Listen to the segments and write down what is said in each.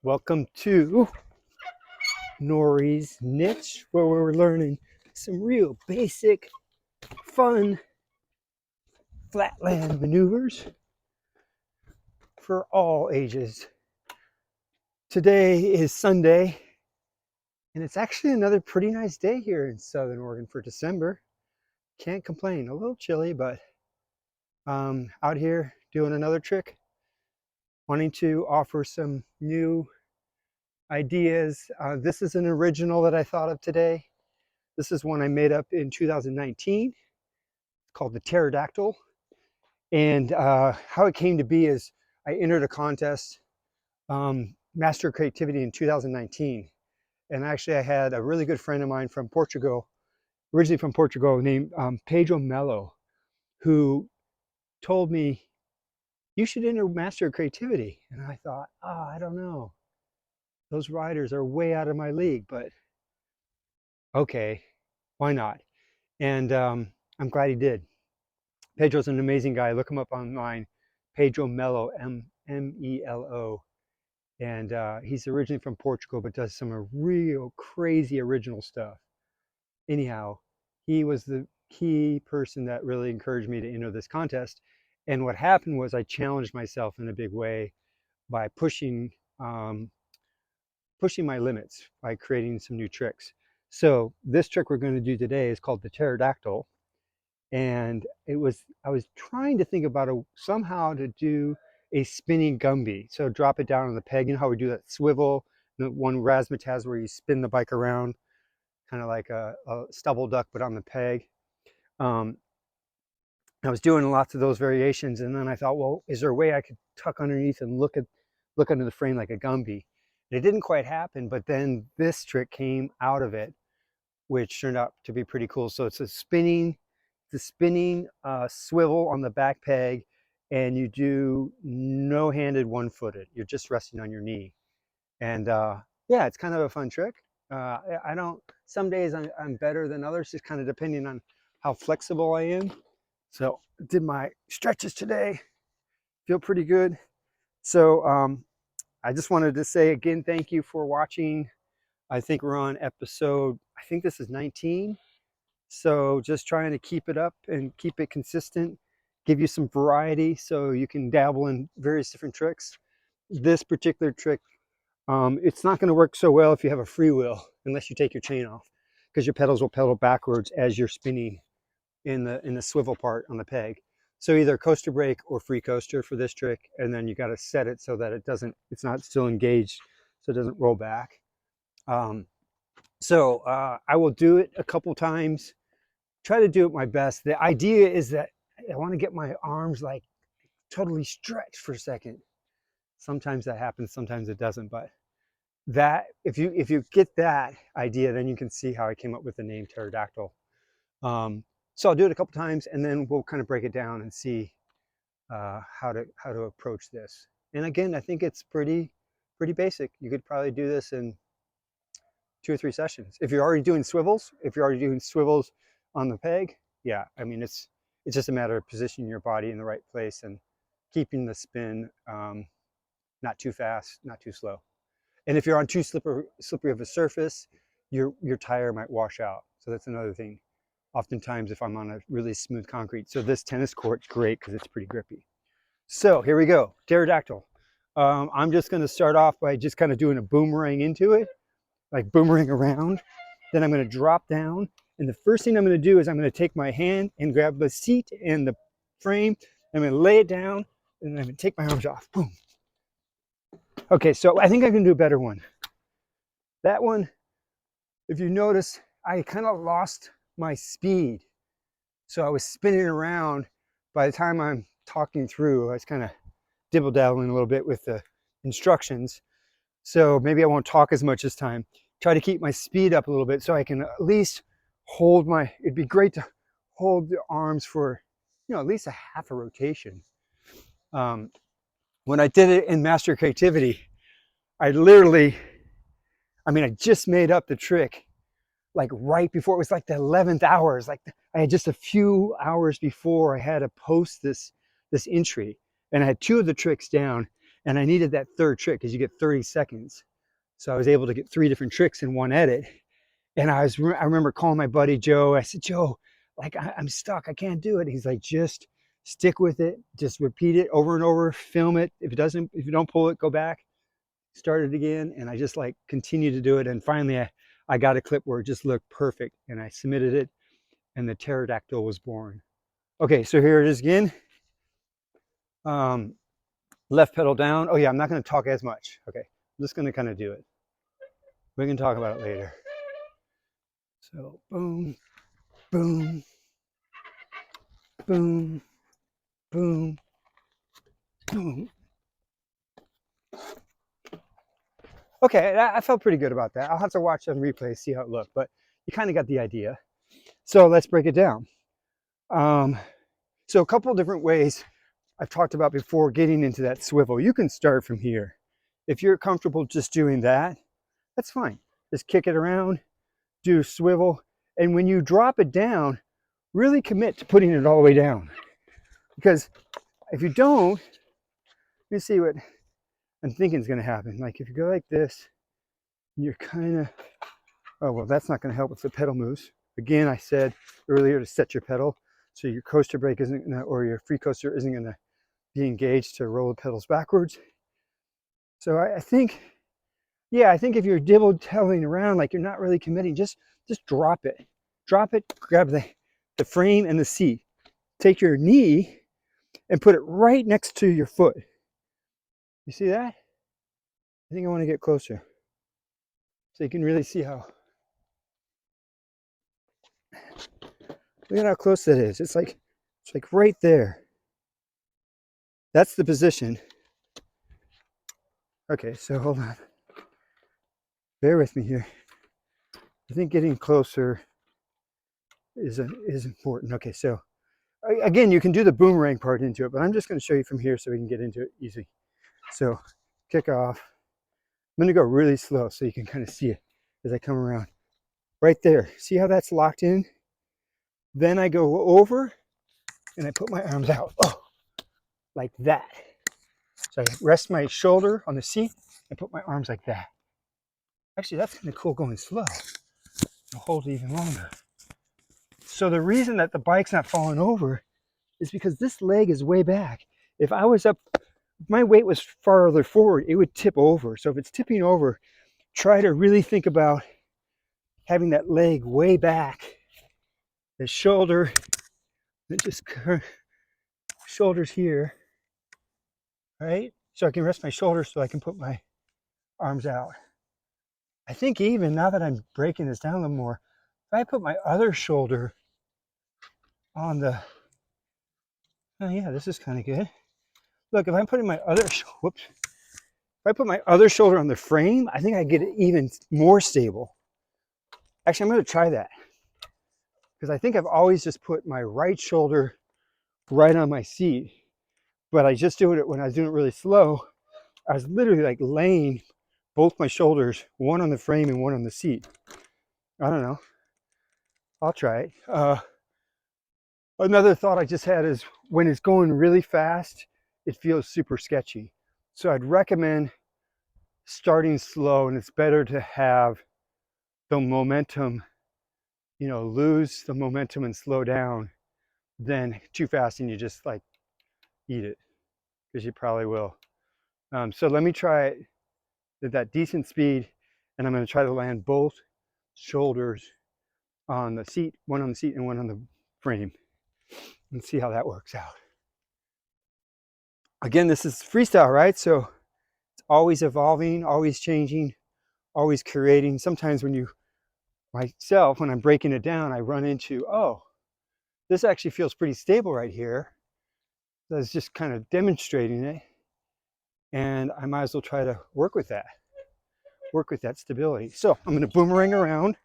Welcome to Nourie's Niche, where we're learning some real basic, fun flatland maneuvers for all ages. Today is Sunday, and it's actually another pretty nice day here in Southern Oregon for December. Can't complain. A little chilly, but out here doing another trick, wanting to offer some new ideas. This is an original that I thought of today. This is one I made up in 2019. It's called the Pterodactyl. And how it came to be is I entered a contest, Master Creativity in 2019. And actually I had a really good friend of mine from Portugal, originally from Portugal, named Pedro Mello, who told me, you should enter Master Creativity. And I thought, I don't know. Those riders are way out of my league, but okay, why not? And I'm glad he did. Pedro's an amazing guy. Look him up online. Pedro Mello, M-E-L-O. And he's originally from Portugal, but does some real crazy original stuff. Anyhow, he was the key person that really encouraged me to enter this contest. And what happened was I challenged myself in a big way by pushing my limits by creating some new tricks. So this trick we're going to do today is called the Pterodactyl. And I was trying to think about somehow to do a spinning Gumby. So drop it down on the peg. You know how we do that swivel, the one razzmatazz where you spin the bike around, kind of like a stubble duck, but on the peg. I was doing lots of those variations, and then I thought, well, is there a way I could tuck underneath and look under the frame like a Gumby? And it didn't quite happen, but then this trick came out of it, which turned out to be pretty cool. So it's a spinning swivel on the back peg, and you do no-handed, one-footed. You're just resting on your knee. And yeah, it's kind of a fun trick. I don't, some days I'm better than others, just kind of depending on how flexible I am. So did my stretches today, feel pretty good. So I just wanted to say again, thank you for watching. I think we're on episode, I think this is 19. So just trying to keep it up and keep it consistent, give you some variety so you can dabble in various different tricks. This particular trick, it's not going to work so well if you have a free wheel, unless you take your chain off, because your pedals will pedal backwards as you're spinning in the swivel part on the peg. So either coaster brake or free coaster for this trick, and then you got to set it so that it's not still engaged, so it doesn't roll back. So I will do it a couple times, try to do it my best. The idea is that I want to get my arms like totally stretched for a second. Sometimes that happens, sometimes it doesn't, but that if you get that idea, then you can see how I came up with the name Pterodactyl. So I'll do it a couple times, and then we'll kind of break it down and see how to approach this. And again, I think it's pretty basic. You could probably do this in 2 or 3 sessions. If you're already doing swivels, on the peg, yeah, I mean, it's just a matter of positioning your body in the right place and keeping the spin not too fast, not too slow. And if you're on too slippery of a surface, your tire might wash out. So that's another thing. Oftentimes if I'm on a really smooth concrete. So this tennis court's great because it's pretty grippy. So here we go, Pterodactyl. I'm just going to start off by just kind of doing a boomerang into it, like boomerang around. Then I'm going to drop down. And the first thing I'm going to do is I'm going to take my hand and grab the seat and the frame. I'm going to lay it down, and I'm going to take my arms off. Boom. Okay, so I think I can do a better one. That one, if you notice, I kind of lost my speed. So I was spinning around. By the time I'm talking through, I was kind of dibble-dabbling a little bit with the instructions. So maybe I won't talk as much this time. Try to keep my speed up a little bit so I can at least hold it'd be great to hold the arms for, at least a half a rotation. When I did it in Master Creativity, I just made up the trick like right before, it was like the 11th hours. Like I had just a few hours before I had to post this entry, and I had 2 of the tricks down, And I needed that third trick because you get 30 seconds. So I was able to get 3 different tricks in one edit. And I remember calling my buddy Joe. I said, Joe, like I'm stuck. I can't do it. He's like, just stick with it. Just repeat it over and over. Film it. If you don't pull it, go back, start it again. And I just like continue to do it. And finally, I got a clip where it just looked perfect. And I submitted it, and the pterodactyl was born. Okay, so here it is again. Left pedal down. Oh yeah, I'm not going to talk as much. Okay, I'm just going to kind of do it. We can talk about it later. So boom, boom, boom, boom, boom. Okay, I felt pretty good about that. I'll have to watch on replay, see how it looked, but you kind of got the idea. So let's break it down. So a couple of different ways I've talked about before getting into that swivel. You can start from here. If you're comfortable just doing that, that's fine. Just kick it around, do swivel, and when you drop it down, really commit to putting it all the way down. Because if you don't, let me see what I'm thinking is going to happen. Like if you go like this, you're kind of, oh, well, that's not going to help if the pedal moves. Again, I said earlier to set your pedal so your coaster brake isn't going to, or your free coaster isn't going to be engaged to roll the pedals backwards. So I think, yeah, I think if you're dibble-telling around, like you're not really committing, just drop it. Drop it, grab the frame and the seat. Take your knee and put it right next to your foot. You see that? I think I want to get closer so you can really see how. Look at how close that is. It's like right there. That's the position. Okay, so hold on. Bear with me here. I think getting closer is important. Okay, so again, you can do the boomerang part into it, but I'm just going to show you from here so we can get into it easy. So kick off. I'm going to go really slow so you can kind of see it as I come around. Right there. See how that's locked in? Then I go over and I put my arms out. Oh, like that. So I rest my shoulder on the seat and put my arms like that. Actually, that's kind of cool going slow. I'll hold it even longer. So the reason that the bike's not falling over is because this leg is way back. If I was up, if my weight was farther forward, it would tip over. So if it's tipping over, try to really think about having that leg way back. The shoulder, just shoulders here, right? So I can rest my shoulders so I can put my arms out. I think even now that I'm breaking this down a little more, if I put my other shoulder on the, oh yeah, this is kind of good. Look, if I'm putting my other, whoops, if I put my other shoulder on the frame, I think I get it even more stable. Actually, I'm going to try that because I think I've always just put my right shoulder right on my seat, but I just do it when I was doing it really slow. I was literally like laying both my shoulders, one on the frame and one on the seat. I don't know. I'll try it. Another thought I just had is when it's going really fast, it feels super sketchy. So I'd recommend starting slow, and it's better to have the momentum, you know, lose the momentum and slow down than too fast and you just like eat it, because you probably will. So let me try it at that decent speed, and I'm going to try to land both shoulders on the seat, one on the seat and one on the frame, and see how that works out. Again, this is freestyle, right? So it's always evolving, always changing, always creating. Sometimes when I'm breaking it down, I run into, oh, this actually feels pretty stable right here. So I was just kind of demonstrating it, and I might as well try to work with that stability. So I'm going to boomerang around,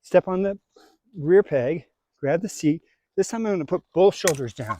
step on the rear peg, grab the seat. This time I'm going to put both shoulders down.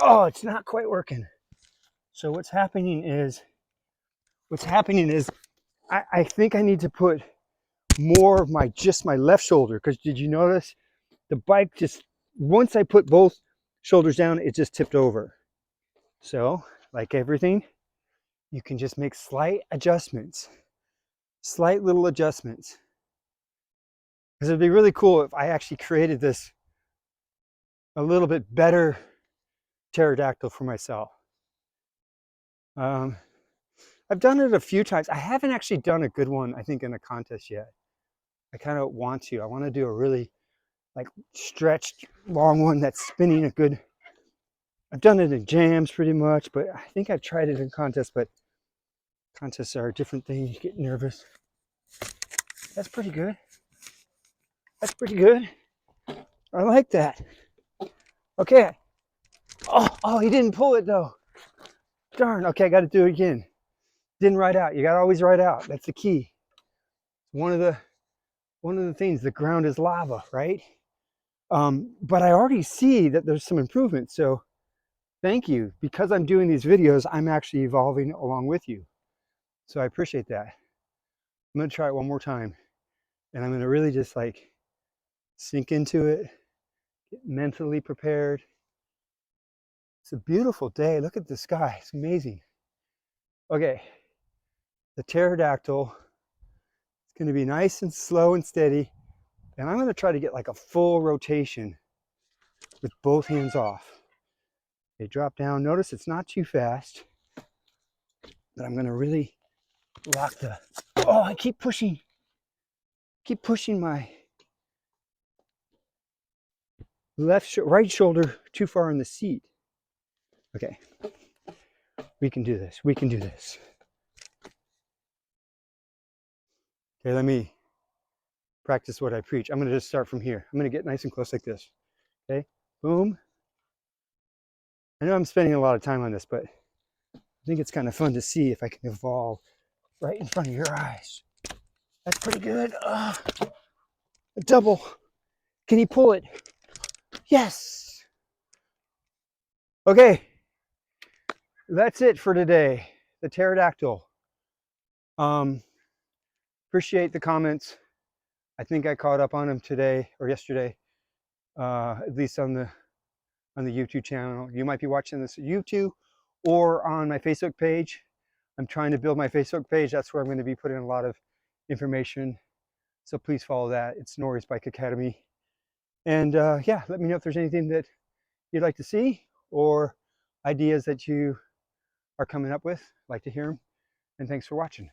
Oh, it's not quite working. So what's happening is I think I need to put more of my left shoulder, because did you notice the bike just, once I put both shoulders down, it just tipped over. So like everything, you can just make slight adjustments, slight little adjustments. Because it'd be really cool if I actually created this a little bit better pterodactyl for myself. I've done it a few times. I haven't actually done a good one, I think, in a contest yet. I kind of want to. I want to do a really like stretched long one that's spinning a good. I've done it in jams pretty much, but I think I've tried it in contests, but contests are a different thing. You get nervous. That's pretty good. That's pretty good. I like that. Okay. Oh, he didn't pull it though. Darn. Okay, I got to do it again. Didn't ride out. You got to always ride out. That's the key. One of the things. The ground is lava, right? But I already see that there's some improvement. So thank you. Because I'm doing these videos, I'm actually evolving along with you. So I appreciate that. I'm going to try it one more time. And I'm going to really just like sink into it, get mentally prepared. It's a beautiful day. Look at the sky. It's amazing. Okay. The pterodactyl is going to be nice and slow and steady. And I'm going to try to get like a full rotation with both hands off. Okay, drop down. Notice it's not too fast. But I'm going to really lock the... Oh, I keep pushing my right shoulder too far in the seat. Okay. We can do this. We can do this. Okay, let me practice what I preach. I'm going to just start from here. I'm going to get nice and close like this. Okay, boom. I know I'm spending a lot of time on this, but I think it's kind of fun to see if I can evolve right in front of your eyes. That's pretty good. A double. Can he pull it? Yes. Okay. That's it for today. The pterodactyl. Appreciate the comments. I think I caught up on them today or yesterday, at least on the YouTube channel. You might be watching this at YouTube or on my Facebook page. I'm trying to build my Facebook page. That's where I'm going to be putting a lot of information. So please follow that. It's Nourie's Bike Academy. And yeah, let me know if there's anything that you'd like to see or ideas that you are coming up with. I'd like to hear them. And thanks for watching.